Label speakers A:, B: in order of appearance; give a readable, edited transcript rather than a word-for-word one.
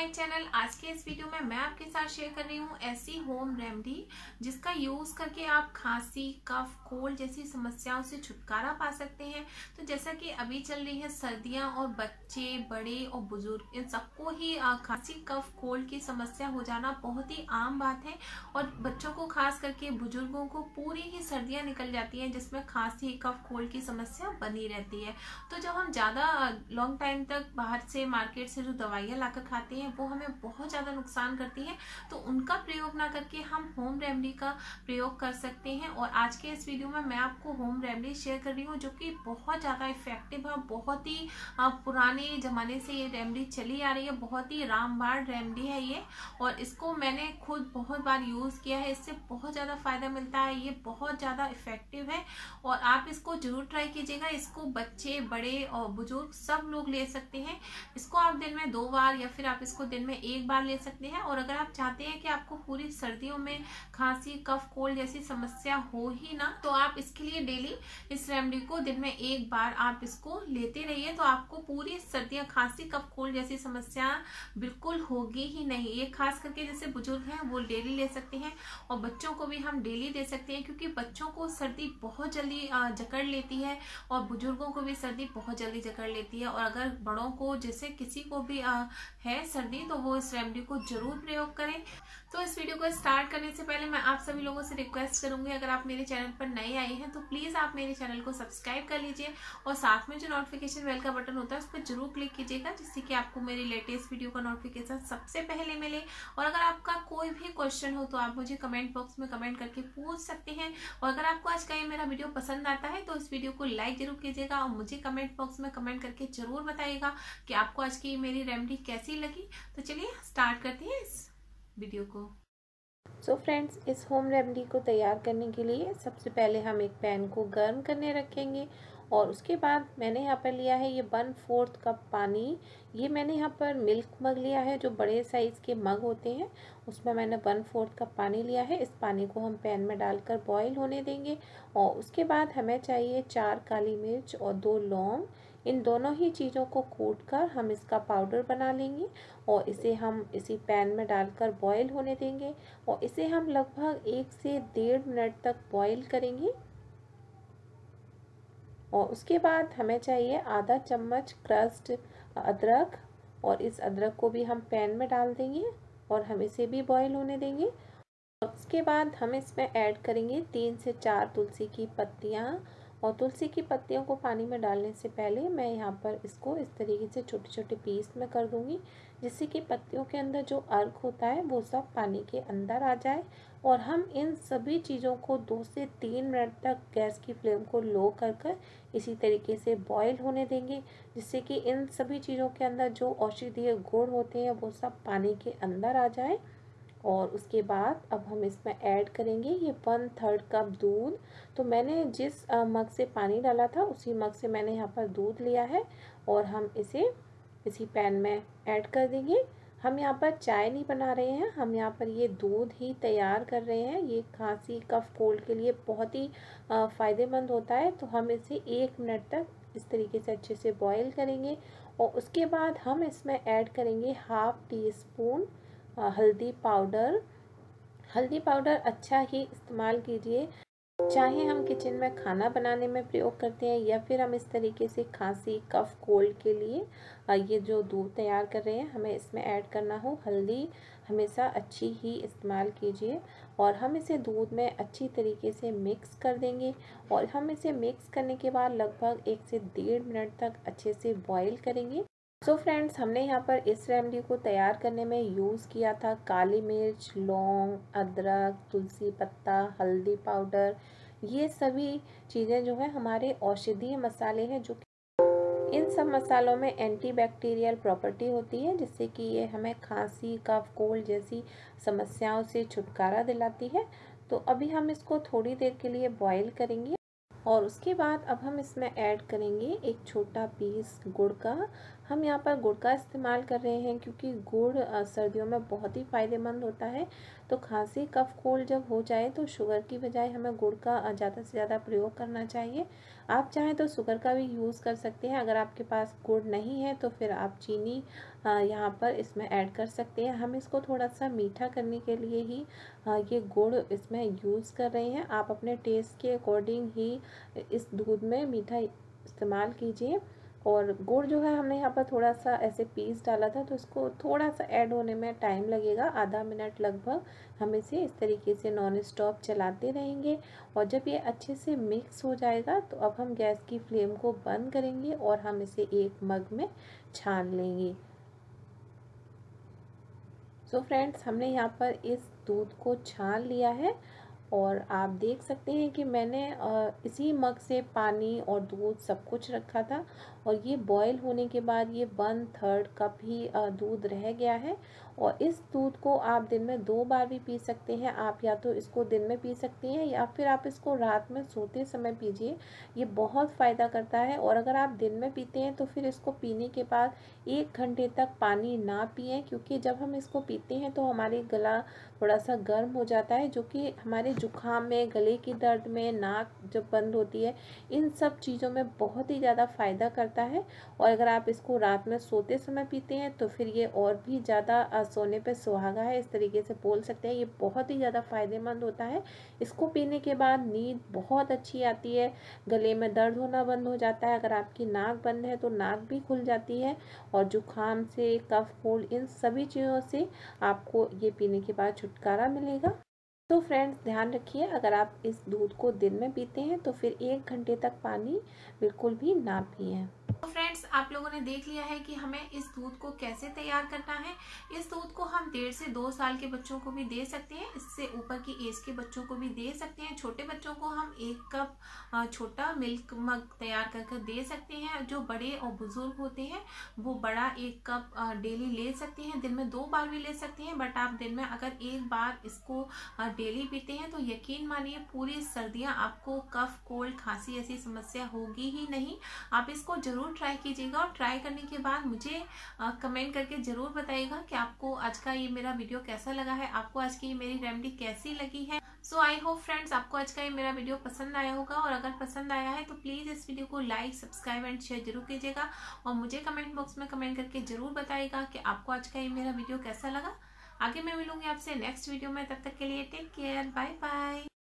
A: My channel. आज के इस वीडियो में मैं आपके साथ शेयर कर रही हूँ ऐसी होम रेमेडी जिसका यूज करके आप खांसी, कफ, कोल्ड जैसी समस्याओं से छुटकारा पा सकते हैं। तो जैसा कि अभी चल रही है सर्दियां और बच्चे, बड़े और बुजुर्ग इन सबको ही खांसी, कफ, कोल्ड की समस्या हो जाना बहुत ही आम बात है। और बच्चों को खास करके बुजुर्गों को पूरी ही सर्दियां निकल जाती हैं जिसमें खांसी, कफ, कोल्ड की समस्या बनी रहती है। तो जब हम ज्यादा लॉन्ग टाइम तक बाहर से मार्केट से जो दवाइयाँ लाकर खाते हैं वो हमें बहुत ज्यादा नुकसान करती है, तो उनका प्रयोग ना करके हम होम रेमेडी का प्रयोग कर सकते हैं। और आज के इस वीडियो में मैं आपको होम रेमेडी शेयर कर रही हूँ जो कि बहुत ज्यादा इफेक्टिव है। बहुत ही पुराने जमाने से ये रेमेडी चली आ रही है, बहुत ही रामबाण रेमेडी है ये। और इसको मैंने खुद बहुत बार यूज किया है, इससे बहुत ज्यादा फायदा मिलता है। ये बहुत ज्यादा इफेक्टिव है और आप इसको जरूर ट्राई कीजिएगा। इसको बच्चे, बड़े और बुजुर्ग सब लोग ले सकते हैं। इसको आप दिन में 2 बार या फिर आप इसको दिन में 1 बार ले सकते हैं। और अगर आप चाहते हैं कि आपको पूरी सर्दियों में खांसी, कफ, कोल्ड जैसी समस्या हो ही ना, तो आप इसके लिए डेली इस रेमेडी को दिन में 1 बार आप इसको लेते रहिए, तो आपको पूरी सर्दियां, खांसी, कफ, कोल्ड जैसी समस्या बिल्कुल होगी ही नहीं। ये खास करके जैसे बुजुर्ग हैं वो डेली ले सकते हैं और बच्चों को भी हम डेली दे सकते हैं, क्योंकि बच्चों को सर्दी बहुत जल्दी जकड़ लेती है और बुजुर्गों को भी सर्दी बहुत जल्दी जकड़ लेती है। और अगर बड़ों को, जैसे किसी को भी है सर्दी, तो वो इस रेमेडी को जरूर प्रयोग करें। तो इस वीडियो को स्टार्ट करने से पहले मैं आप सभी लोगों से रिक्वेस्ट करूंगी, अगर आप मेरे चैनल पर नए आए हैं तो प्लीज आप मेरे चैनल को सब्सक्राइब कर लीजिए और साथ में जो नोटिफिकेशन बेल का बटन होता है उस पर जरूर क्लिक कीजिएगा, जिससे कि आपको मेरी लेटेस्ट वीडियो का नोटिफिकेशन सबसे पहले मिले। और अगर आपका कोई भी क्वेश्चन हो तो आप मुझे कमेंट बॉक्स में कमेंट करके पूछ सकते हैं। और अगर आपको आज का ये मेरा वीडियो पसंद आता है तो इस वीडियो को लाइक जरूर कीजिएगा और मुझे कमेंट बॉक्स में कमेंट करके जरूर बताइएगा कि आपको आज की मेरी रेमेडी कैसी लगी। तो चलिए स्टार्ट करते हैं इस वीडियो को।
B: सो फ्रेंड्स, इस होम रेमेडी को तैयार करने के लिए सबसे पहले हम एक पैन को गर्म करने रखेंगे और उसके बाद मैंने यहाँ पर लिया है ये 1/4 कप पानी। ये मैंने यहाँ पर मिल्क मग लिया है, जो बड़े साइज़ के मग होते हैं उसमें मैंने 1/4 कप पानी लिया है। इस पानी को हम पैन में डालकर बॉईल होने देंगे और उसके बाद हमें चाहिए 4 काली मिर्च और 2 लौंग। इन दोनों ही चीज़ों को कूटकर हम इसका पाउडर बना लेंगे और इसे हम इसी पैन में डालकर बॉईल होने देंगे और इसे हम लगभग 1 से 1.5 मिनट तक बॉईल करेंगे। और उसके बाद हमें चाहिए आधा चम्मच क्रश्ड अदरक और इस अदरक को भी हम पैन में डाल देंगे और हम इसे भी बॉईल होने देंगे। और उसके बाद हम इसमें ऐड करेंगे 3 से 4 तुलसी की पत्तियाँ। और तुलसी की पत्तियों को पानी में डालने से पहले मैं यहाँ पर इसको इस तरीके से छोटे छोटे पीस में कर दूँगी, जिससे कि पत्तियों के अंदर जो अर्क होता है वो सब पानी के अंदर आ जाए। और हम इन सभी चीज़ों को 2 से 3 मिनट तक गैस की फ्लेम को लो कर इसी तरीके से बॉईल होने देंगे, जिससे कि इन सभी चीज़ों के अंदर जो औषधीय गुण होते हैं वो सब पानी के अंदर आ जाए। और उसके बाद अब हम इसमें ऐड करेंगे ये 1/3 कप दूध। तो मैंने जिस मग से पानी डाला था उसी मग से मैंने यहाँ पर दूध लिया है और हम इसे इसी पैन में ऐड कर देंगे। हम यहाँ पर चाय नहीं बना रहे हैं, हम यहाँ पर ये दूध ही तैयार कर रहे हैं। ये खांसी, कफ, कोल्ड के लिए बहुत ही फ़ायदेमंद होता है। तो हम इसे 1 मिनट तक इस तरीके से अच्छे से बॉईल करेंगे और उसके बाद हम इसमें ऐड करेंगे 1/2 टीस्पून हल्दी पाउडर। हल्दी पाउडर अच्छा ही इस्तेमाल कीजिए, चाहे हम किचन में खाना बनाने में प्रयोग करते हैं या फिर हम इस तरीके से खांसी, कफ, कोल्ड के लिए ये जो दूध तैयार कर रहे हैं हमें इसमें ऐड करना हो। हल्दी हमेशा अच्छी ही इस्तेमाल कीजिए और हम इसे दूध में अच्छी तरीके से मिक्स कर देंगे। और हम इसे मिक्स करने के बाद लगभग 1 से 1.5 मिनट तक अच्छे से बॉईल करेंगे। सो फ्रेंड्स, हमने यहाँ पर इस रेमेडी को तैयार करने में यूज़ किया था काली मिर्च, लौंग, अदरक, तुलसी पत्ता, हल्दी पाउडर। ये सभी चीज़ें जो है हमारे औषधीय मसाले हैं, जो इन सब मसालों में एंटीबैक्टीरियल प्रॉपर्टी होती है, जिससे कि ये हमें खांसी, कफ, कोल्ड जैसी समस्याओं से छुटकारा दिलाती है। तो अभी हम इसको थोड़ी देर के लिए बॉईल करेंगे और उसके बाद अब हम इसमें ऐड करेंगे एक छोटा पीस गुड़ का। हम यहाँ पर गुड़ का इस्तेमाल कर रहे हैं क्योंकि गुड़ सर्दियों में बहुत ही फ़ायदेमंद होता है। तो खांसी कफ कोल्ड जब हो जाए तो शुगर की बजाय हमें गुड़ का ज़्यादा से ज़्यादा प्रयोग करना चाहिए। आप चाहें तो शुगर का भी यूज़ कर सकते हैं। अगर आपके पास गुड़ नहीं है तो फिर आप चीनी यहाँ पर इसमें ऐड कर सकते हैं। हम इसको थोड़ा सा मीठा करने के लिए ही ये गुड़ इसमें यूज़ कर रहे हैं। आप अपने टेस्ट के अकॉर्डिंग ही इस दूध में मीठा इस्तेमाल कीजिए। और गुड़ जो है हमने यहाँ पर थोड़ा सा ऐसे पीस डाला था, तो इसको थोड़ा सा ऐड होने में टाइम लगेगा, आधा मिनट लगभग। हम इसे इस तरीके से नॉन स्टॉप चलाते रहेंगे और जब ये अच्छे से मिक्स हो जाएगा तो अब हम गैस की फ्लेम को बंद करेंगे और हम इसे एक मग में छान लेंगे। सो फ्रेंड्स, हमने यहाँ पर इस दूध को छान लिया है और आप देख सकते हैं कि मैंने इसी मग से पानी और दूध सब कुछ रखा था और ये बॉईल होने के बाद ये 1/3 कप ही दूध रह गया है। और इस दूध को आप दिन में 2 बार भी पी सकते हैं। आप या तो इसको दिन में पी सकते हैं या फिर आप इसको रात में सोते समय पीजिए। ये बहुत फ़ायदा करता है। और अगर आप दिन में पीते हैं तो फिर इसको पीने के बाद 1 घंटे तक पानी ना पिएं, क्योंकि जब हम इसको पीते हैं तो हमारे गला थोड़ा सा गर्म हो जाता है, जो कि हमारे जुकाम में, गले की दर्द में, नाक जब बंद होती है, इन सब चीज़ों में बहुत ही ज़्यादा फ़ायदा करता है। और अगर आप इसको रात में सोते समय पीते हैं तो फिर ये और भी ज़्यादा सोने पे सुहागा है, इस तरीके से बोल सकते हैं। ये बहुत ही ज़्यादा फ़ायदेमंद होता है। इसको पीने के बाद नींद बहुत अच्छी आती है, गले में दर्द होना बंद हो जाता है। अगर आपकी नाक बंद है तो नाक भी खुल जाती है और जुकाम से, कफ कोल्ड, इन सभी चीज़ों से आपको ये पीने के बाद छुटकारा मिलेगा। तो फ्रेंड्स, ध्यान रखिए, अगर आप इस दूध को दिन में पीते हैं तो फिर 1 घंटे तक पानी बिल्कुल भी ना पिएं।
A: तो फ्रेंड्स, आप लोगों ने देख लिया है कि हमें इस दूध को कैसे तैयार करना है। इस दूध को हम 1.5 से 2 साल के बच्चों को भी दे सकते हैं, इससे ऊपर की एज के बच्चों को भी दे सकते हैं। छोटे बच्चों को हम 1 कप छोटा मिल्क मग तैयार कर दे सकते हैं। जो बड़े और बुजुर्ग होते हैं वो बड़ा 1 कप डेली ले सकते हैं, दिन में 2 बार भी ले सकते हैं। बट आप दिन में अगर 1 बार इसको डेली पीते हैं तो यकीन मानिए पूरी सर्दियाँ आपको कफ कोल्ड खांसी ऐसी समस्या होगी ही नहीं। आप इसको जरूर ट्राई कीजिएगा और ट्राई करने के बाद मुझे कमेंट करके जरूर बताइएगा कि आपको आज का ये मेरा वीडियो कैसा लगा है, आपको आज की ये मेरी रेमेडी कैसी लगी है। सो आई होप फ्रेंड्स आपको आज का ये मेरा वीडियो पसंद आया होगा, और अगर पसंद आया है तो प्लीज इस वीडियो को लाइक, सब्सक्राइब एंड शेयर जरूर कीजिएगा और मुझे कमेंट बॉक्स में कमेंट करके जरूर बताइएगा कि आपको आज का ये मेरा वीडियो कैसा लगा। आगे मैं मिलूंगी आपसे नेक्स्ट वीडियो में, तब तक के लिए टेक केयर, बाय बाय।